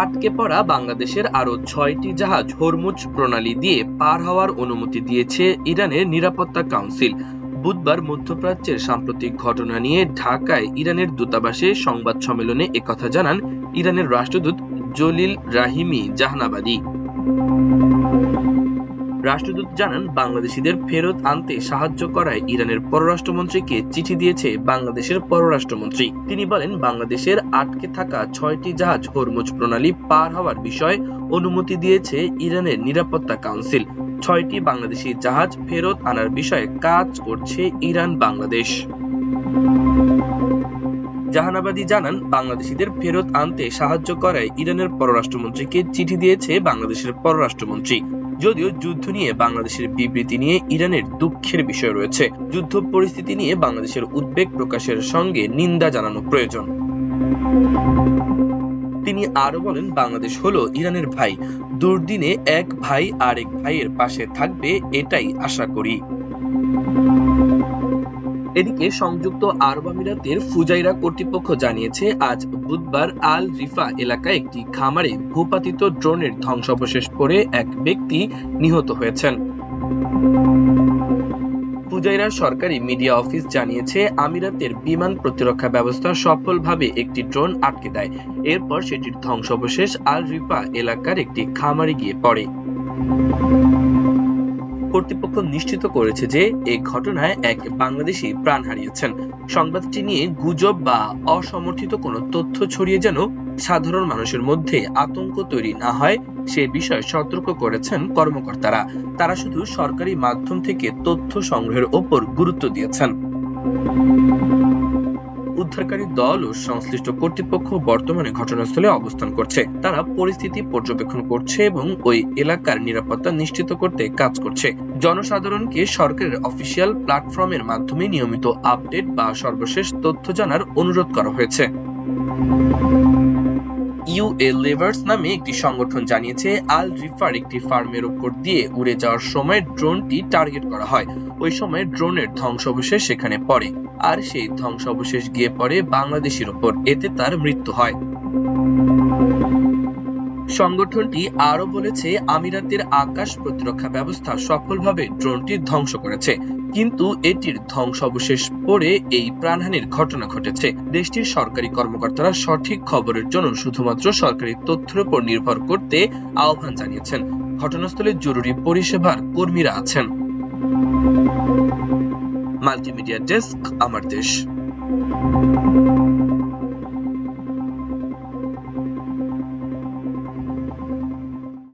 আটকে পড়া বাংলাদেশের আরো ৬টি জাহাজ হরমুজ প্রণালী দিয়ে পার হওয়ার অনুমতি দিয়েছে ইরানের নিরাপত্তা কাউন্সিল। বুধবার মধ্যপ্রাচ্যের সাম্প্রতিক ঘটনা নিয়ে ঢাকায় ইরানের দূতাবাসে সংবাদ সম্মেলনে একথা জানান ইরানের রাষ্ট্রদূত জলিল রাহিমি জাহনাবাদী। রাষ্ট্রদূত জানান, বাংলাদেশিদের ফেরত আনতে সাহায্য করায় ইরানের পররাষ্ট্রমন্ত্রীকে চিঠি দিয়েছে বাংলাদেশের পররাষ্ট্রমন্ত্রী। তিনি বলেন, বাংলাদেশের আটকে থাকা ৬টি জাহাজ হরমুজ প্রণালী পার হওয়ার বিষয়ে অনুমতি দিয়েছে ইরানের নিরাপত্তা কাউন্সিল। ৬টি বাংলাদেশি জাহাজ ফেরত আনার বিষয়ে কাজ করছে ইরান বাংলাদেশ। জাহানাবাদী জানান, বাংলাদেশিদের ফেরত আনতে সাহায্য করায় ইরানের পররাষ্ট্রমন্ত্রীকে চিঠি দিয়েছে বাংলাদেশের পররাষ্ট্রমন্ত্রী। যদিও যুদ্ধ নিয়ে বাংলাদেশের বিবৃতি নিয়ে ইরানের দুঃখের বিষয় রয়েছে, যুদ্ধ পরিস্থিতি নিয়ে বাংলাদেশের উদ্বেগ প্রকাশের সঙ্গে নিন্দা জানানো প্রয়োজন। তিনি আরো বলেন, বাংলাদেশ হলো ইরানের ভাই, দুর্দিনে এক ভাই আরেক ভাইয়ের পাশে থাকবে এটাই আশা করি। এদিকে সংযুক্ত আরব আমিরাতের ফুজাইরা কর্তৃপক্ষ জানিয়েছে, আজ বুধবার আল রিফা এলাকায় একটি খামারে ভূপাতিত ড্রোনের ধ্বংসাবশেষ পড়ে এক ব্যক্তি নিহত হয়েছেন। ফুজাইরার সরকারি মিডিয়া অফিস জানিয়েছে, আমিরাতের বিমান প্রতিরক্ষা ব্যবস্থা সফলভাবে একটি ড্রোন আটকে দেয়। এরপর সেটির ধ্বংসাবশেষ আল রিফা এলাকার একটি খামারে গিয়ে পড়ে। কর্তৃপক্ষ নিশ্চিত করেছে যে এই ঘটনায় এক বাংলাদেশি প্রাণ হারিয়েছেন। সংবাদটি নিয়ে গুজব বা অসমর্থিত কোনো তথ্য ছড়িয়ে যেন সাধারণ মানুষের মধ্যে আতঙ্ক তৈরি না হয় সে বিষয়ে সতর্ক করেছেন কর্মকর্তারা। তারা শুধু সরকারি মাধ্যম থেকে তথ্য সংগ্রহের ওপর গুরুত্ব দিয়েছেন। উদ্ধারকারী দল ও সংশ্লিষ্ট কর্তৃপক্ষ বর্তমানে ঘটনাস্থলে অবস্থান করছে। তারা পরিস্থিতি পর্যবেক্ষণ করছে এবং ওই এলাকার নিরাপত্তা নিশ্চিত করতে কাজ করছে। জনসাধারণকে সরকারের অফিসিয়াল প্ল্যাটফর্মের মাধ্যমে নিয়মিত আপডেট বা সর্বশেষ তথ্য জানার অনুরোধ করা হয়েছে। ইউএলেভার্স নামে একটি সংগঠন জানিয়েছে, আল রিফার একটি ফার্মের উপর দিয়ে উড়ে যাওয়ার সময় ড্রোনটি টার্গেট করা হয়। ওই সময় ড্রোনের ধ্বংসাবশেষ সেখানে পড়ে, আর সেই ধ্বংসাবশেষ গিয়ে পড়ে বাংলাদেশের উপর। এতে তার মৃত্যু হয়। সংগঠনটি আরো বলেছে, আমিরাতের আকাশ প্রতিরক্ষা ব্যবস্থা সফলভাবে ড্রোনটি ধ্বংস করেছে, কিন্তু এটির ধ্বংসাবশেষ পড়ে এই প্রাণহানির ঘটনা ঘটেছে। দেশটির সরকারি কর্মকর্তারা সঠিক খবরের জন্য শুধুমাত্র সরকারি তথ্যের উপর নির্ভর করতে আহ্বান জানিয়েছেন। ঘটনাস্থলে জরুরি পরিষেবার কর্মীরা আছেন। মাল্টিমিডিয়া ডেস্ক, আমার দেশ।